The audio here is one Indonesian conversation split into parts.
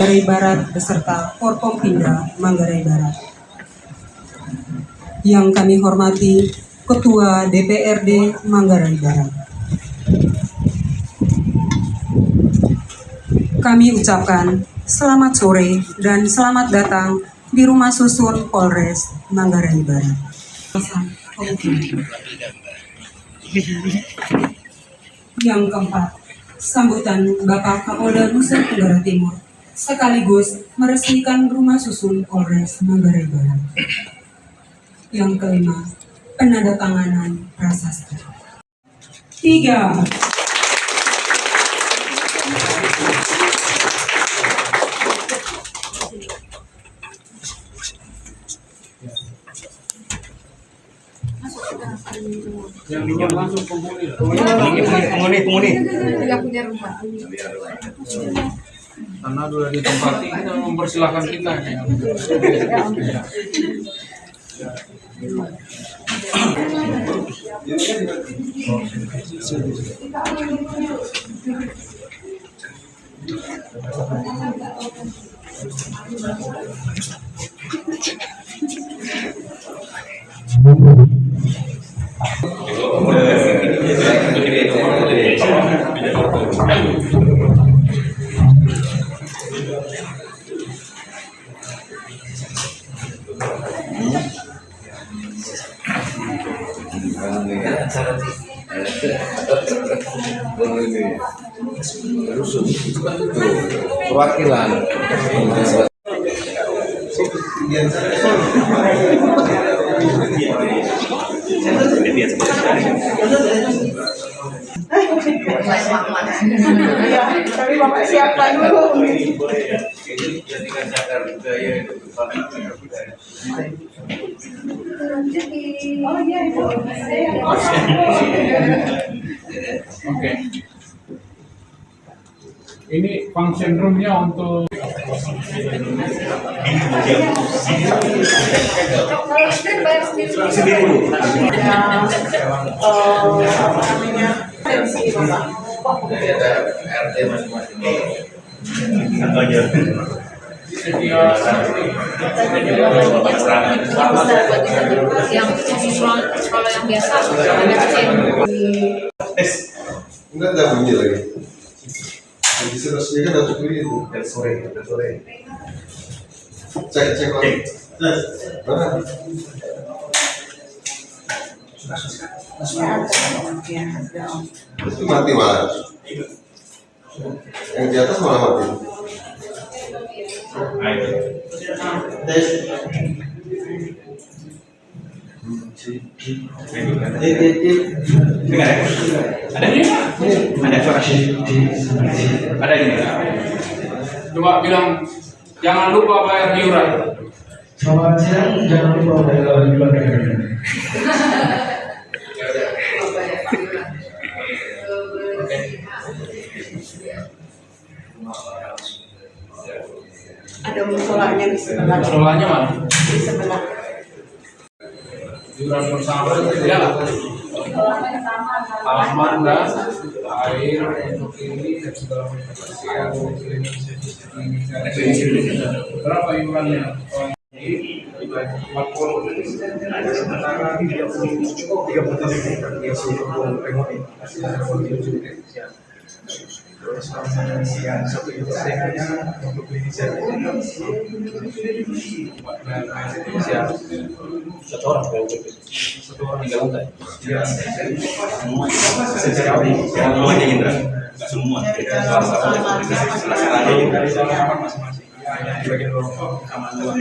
Manggarai Barat beserta Forkompinda Manggarai Barat. Yang kami hormati Ketua DPRD Manggarai Barat. Kami ucapkan selamat sore dan selamat datang di Rumah Susun Polres Manggarai Barat. Yang keempat, sambutan Bapak Kapolda Nusa Tenggara Timur sekaligus meresmikan Rumah Susun Polres Manggarai Barat. Yang kelima, penandatanganan prasasti. 3. Yang minyak langsung penghuni. Tidak punya rumah. Karena sudah ditempati, kita mempersilahkan kita. Perwakilan Tapi Bapak siapkan dulu. Oke. Ini function roomnya untuk Kalau yang biasa enggak ada bunyi lagi. Yang diresmikan harus bunyi itu. Sore. Cek lagi. Mana? Itu mati malah. Yang di atas malah mati. Tes. ada suara ada ini. Coba bilang jangan lupa bayar iuran. Selamat siang, jangan lupa bayar iuran. ada musolanya di sebelah. Musolanya mana? Di sebelah. Iuran bersama ya. Aman dan air untuk ini dan segala macam. Berapa iurannya? 40. Ada sementara 30 terus yang satu itu sedekahnya untuk inisiatif satu orang tiga lantai secara semuanya Indra nggak semua masing-masing di bagian lorong kamar dua.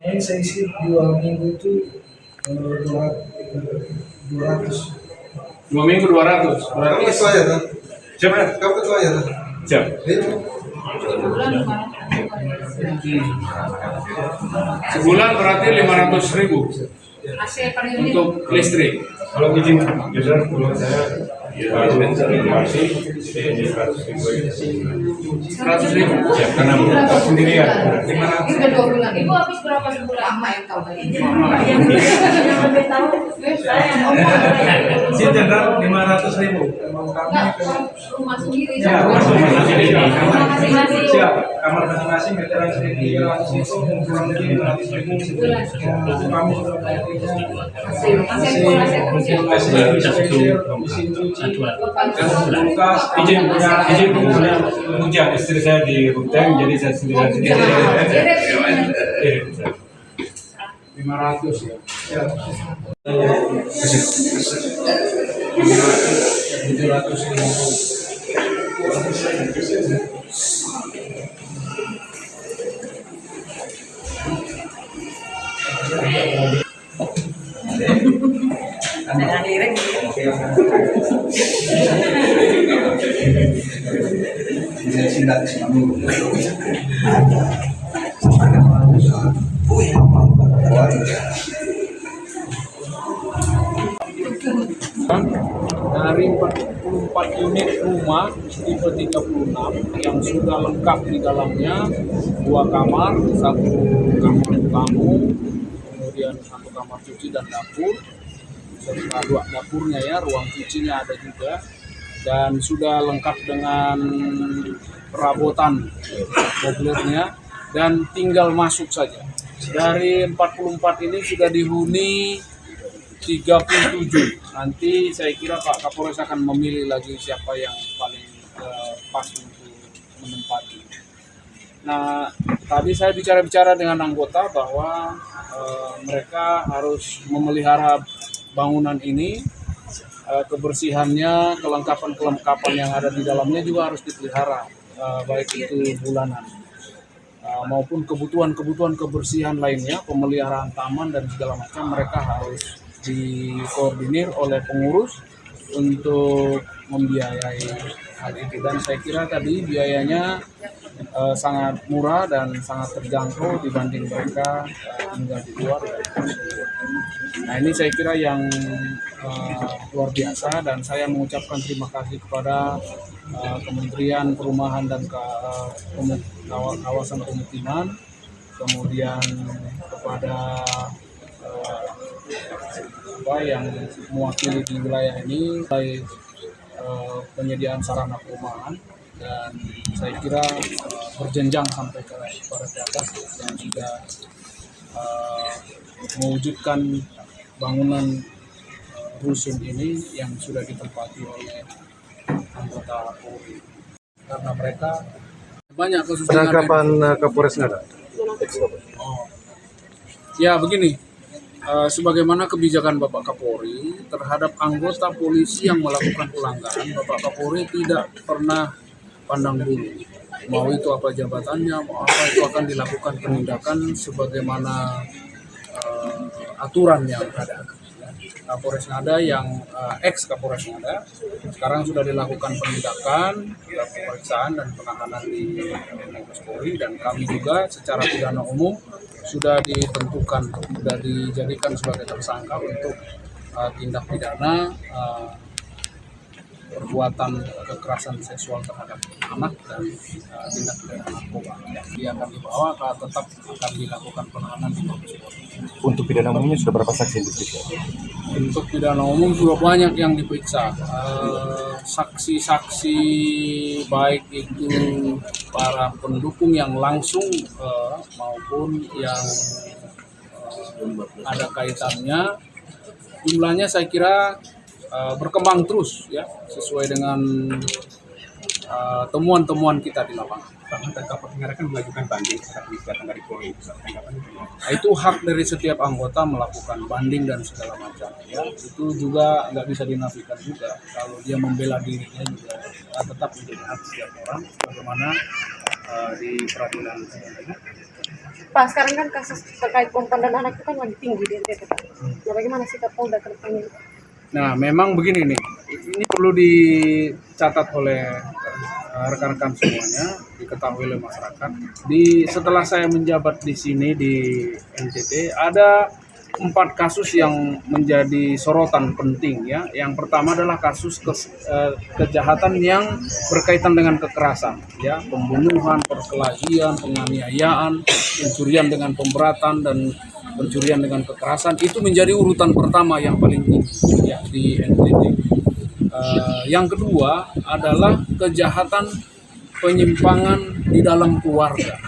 Yang saya isi 2 minggu itu 200. 2 minggu 200. Kamu ketuanya kan? Siapa? Kamu ketuanya kan? Siapa? Sebulan berarti 500.000 untuk listrik. Kalau izin, biasanya kalau saya Ya, karena sendirian. Udah 2 bulan. Ibu habis berapa sebulan? Lama yang tahu dari ini. Yang lebih tahu saya yang ngomong. Si Jenderal 500.000. Enggak, rumah sendiri. Ya, Rumah masing-masing. Siap. Kamar masing-masing veteran 1.300 itu kurang lebih 500.000. Kami sudah Izin hujan istri saya di Ruteng, jadi saya sendiri. 500 ya. 750. Dari 44 unit rumah tipe 36 yang sudah lengkap di dalamnya 2 kamar, 1 kamar tamu, kemudian 1 kamar cuci dan dapur, serta 2 dapurnya ya, ruang cucinya ada juga, dan sudah lengkap dengan perabotan mobilnya dan tinggal masuk saja. Dari 44 ini sudah dihuni 37. Nanti saya kira Pak Kapolres akan memilih lagi siapa yang paling pas untuk menempati. Nah, tadi saya bicara-bicara dengan anggota bahwa mereka harus memelihara bangunan ini, kebersihannya, kelengkapan-kelengkapan yang ada di dalamnya juga harus dipelihara, baik itu bulanan maupun kebutuhan-kebutuhan kebersihan lainnya, pemeliharaan taman dan segala macam mereka harus dikoordinir oleh pengurus untuk membiayai hal itu. Dan saya kira tadi biayanya sangat murah dan sangat terjangkau dibanding mereka tinggal di luar. Nah, ini saya kira yang luar biasa, dan saya mengucapkan terima kasih kepada Kementerian Perumahan dan Kawasan Pemukiman, kemudian kepada yang mewakili di wilayah ini, baik penyediaan sarana perumahan, dan saya kira berjenjang sampai kepada ke atas yang sudah mewujudkan bangunan rusun ini yang sudah ditempati oleh anggota Polri, karena mereka banyak kasus Penangkapan Kapolres nggak ada? Ya begini, sebagaimana kebijakan Bapak Kapolri terhadap anggota polisi yang melakukan pelanggaran, Bapak Kapolri tidak pernah pandang bulu. Mau itu apa jabatannya, mau apa, itu akan dilakukan penindakan sebagaimana aturan yang ada. Kapolres Ngada yang ex Kapolres Ngada sekarang sudah dilakukan penindakan, pemeriksaan dan penahanan di Mabes Polri, dan kami juga secara pidana umum sudah ditentukan, sudah dijadikan sebagai tersangka untuk tindak pidana perbuatan kekerasan seksual terhadap anak dan tindak pidana narkoba. Dia akan dibawa, tetap akan dilakukan penahanan di Mabes Polri. Untuk pidana umumnya sudah berapa saksi yang diperiksa? Untuk pidana umum sudah banyak yang diperiksa. Saksi-saksi baik itu para pendukung yang langsung maupun yang ada kaitannya, jumlahnya saya kira berkembang terus ya, sesuai dengan temuan-temuan kita di lapangan. Kapolres kan mengajukan banding terhadap kegiatan dari Polri. Nah, itu hak dari setiap anggota melakukan banding dan segala macam. Ya, itu juga nggak bisa dinafikan juga. Kalau dia membela dirinya juga tetap menjadi hak setiap orang. Bagaimana di peradilan. Pak, sekarang kan kasus terkait perempuan dan anak itu kan lagi tinggi di NTT, Pak. Nah, bagaimana sikap Polda ke depannya? Nah, memang begini nih. Ini perlu dicatat oleh rekan-rekan semuanya, diketahui oleh masyarakat. Setelah saya menjabat di sini di NTT, ada 4 kasus yang menjadi sorotan penting ya. Yang pertama adalah kasus kejahatan yang berkaitan dengan kekerasan ya, pembunuhan, perkelahian, penganiayaan, pencurian dengan pemberatan dan pencurian dengan kekerasan itu menjadi urutan pertama yang paling tinggi ya di NTT. Yang kedua adalah kejahatan penyimpangan di dalam keluarga.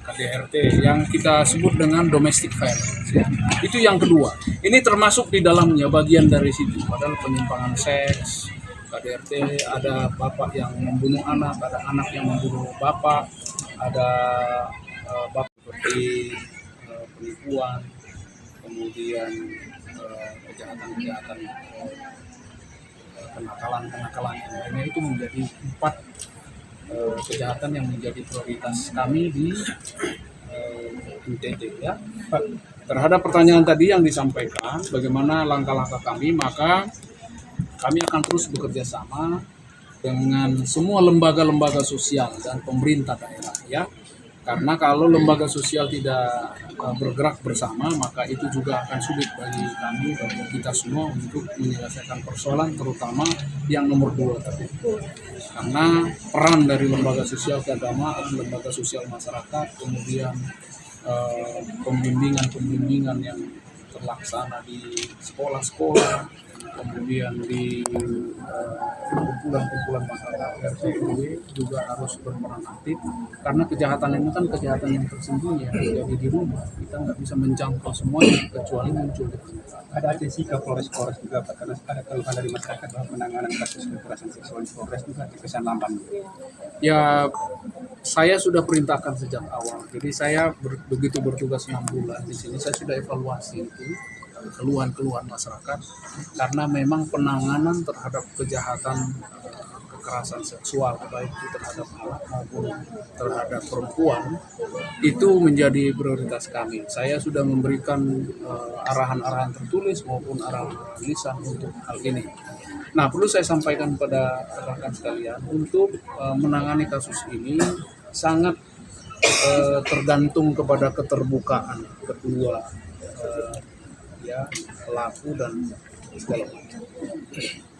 KDRT yang kita sebut dengan domestic violence ya. Itu yang kedua. Ini termasuk di dalamnya bagian dari situ. Padahal penyimpangan seks, KDRT, ada bapak yang membunuh anak, ada anak yang membunuh bapak, ada bapak seperti penipuan, kemudian kejahatan-kejahatan, kenakalan yang lainnya. Itu menjadi 4 kejahatan yang menjadi prioritas kami di NTT ya. Terhadap pertanyaan tadi yang disampaikan bagaimana langkah-langkah kami, maka kami akan terus bekerja sama dengan semua lembaga-lembaga sosial dan pemerintah daerah ya. Karena kalau lembaga sosial tidak bergerak bersama, maka itu juga akan sulit bagi kami, bagi kita semua untuk menyelesaikan persoalan, terutama yang nomor 2 tadi. Karena peran dari lembaga sosial keagamaan, lembaga sosial masyarakat, kemudian pembimbingan yang terlaksana di sekolah-sekolah, kemudian di kumpulan-kumpulan masyarakat RT/RW juga harus berperan aktif, karena kejahatan ini kan kejahatan yang tersembunyi yang terjadi di rumah. Kita nggak bisa menjangkau semuanya kecuali muncul di permukaan. Ada atensi ke Polres juga Pak, karena ada keluhan dari masyarakat bahwa penanganan kasus kekerasan seksual di Polres juga terkesan lamban. Ya, saya sudah perintahkan sejak awal. Jadi saya begitu bertugas 6 bulan di sini, saya sudah evaluasi itu keluhan-keluhan masyarakat, karena memang penanganan terhadap kejahatan kekerasan seksual baik itu terhadap anak maupun terhadap perempuan itu menjadi prioritas kami. Saya sudah memberikan arahan-arahan tertulis maupun arahan lisan untuk hal ini. Nah, perlu saya sampaikan pada rekan sekalian, untuk menangani kasus ini sangat tergantung kepada keterbukaan kedua ya, pelaku dan segala macam,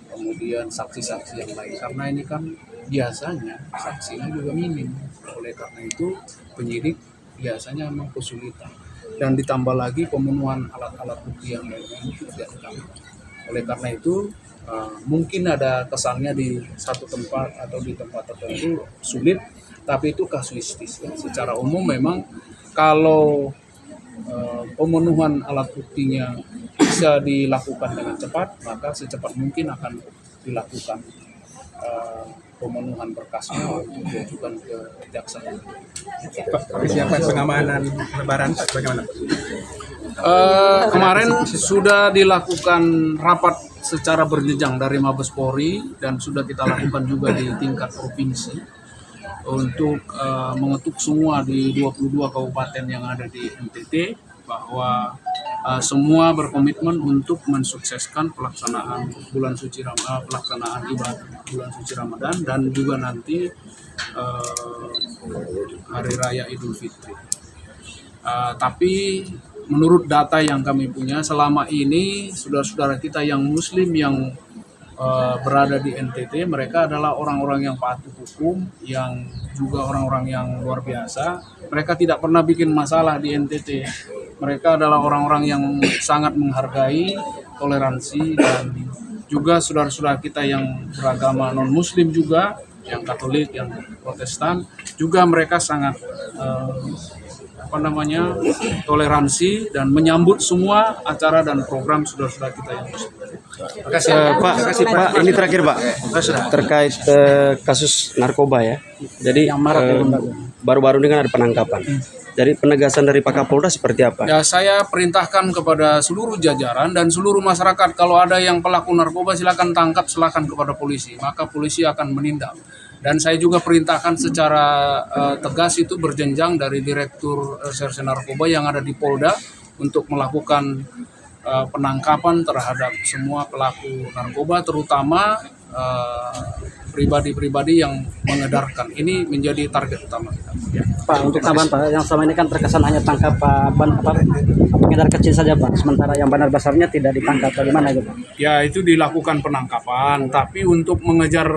kemudian saksi-saksi yang lain, karena ini kan biasanya saksinya juga minim. Oleh karena itu penyidik biasanya memang kesulitan, dan ditambah lagi pemenuhan alat-alat bukti yang lainnya itu tidak ditambah. Oleh karena itu mungkin ada kesannya di satu tempat atau di tempat tertentu sulit, tapi itu kasuistis ya. Secara umum memang kalau pemenuhan alat buktinya bisa dilakukan dengan cepat, maka secepat mungkin akan dilakukan pemenuhan berkasnya untuk diajukan ke jaksa. Persiapan pengamanan Lebaran bagaimana? Kemarin sudah dilakukan rapat secara berjenjang dari Mabes Polri dan sudah kita lakukan juga di tingkat provinsi untuk mengetuk semua di 22 kabupaten yang ada di NTT bahwa semua berkomitmen untuk mensukseskan pelaksanaan bulan suci pelaksanaan ibadah bulan suci Ramadan dan juga nanti hari raya Idul Fitri. Tapi menurut data yang kami punya selama ini, saudara-saudara kita yang Muslim yang berada di NTT, mereka adalah orang-orang yang patuh hukum, yang juga orang-orang yang luar biasa. Mereka tidak pernah bikin masalah di NTT. Mereka adalah orang-orang yang sangat menghargai toleransi, dan juga saudara-saudara kita yang beragama non-Muslim juga, yang Katolik, yang Protestan, juga mereka sangat toleransi dan menyambut semua acara dan program saudara-saudara kita yang Muslim. Pak. Ini terakhir Pak, terkait kasus narkoba ya. Jadi baru-baru ini kan ada penangkapan. Jadi penegasan dari Pak Kapolda seperti apa? Ya, saya perintahkan kepada seluruh jajaran dan seluruh masyarakat, kalau ada yang pelaku narkoba silakan tangkap, silakan kepada polisi, maka polisi akan menindak. Dan saya juga perintahkan secara tegas itu berjenjang dari Direktur Reserse Narkoba yang ada di Polda untuk melakukan penangkapan terhadap semua pelaku narkoba, terutama pribadi-pribadi yang mengedarkan. Ini menjadi target utama kita. Pak, untuk tambahan Pak, yang selama ini kan terkesan hanya tangkap pengedar kecil saja Pak, sementara yang bandar besarnya tidak ditangkap, bagaimana gitu? Ya itu dilakukan penangkapan, tapi untuk mengejar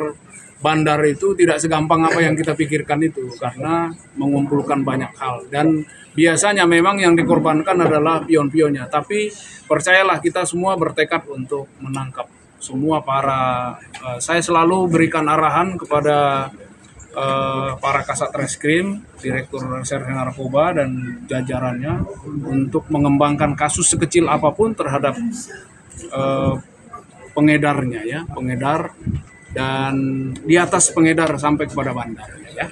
bandar itu tidak segampang apa yang kita pikirkan itu, karena mengumpulkan banyak hal. Dan biasanya memang yang dikorbankan adalah pion-pionnya, tapi percayalah kita semua bertekad untuk menangkap semua saya selalu berikan arahan kepada para Kasat Reskrim, Direktur Reserse Narkoba dan jajarannya untuk mengembangkan kasus sekecil apapun terhadap pengedarnya ya, pengedar dan di atas pengedar sampai kepada bandar ya.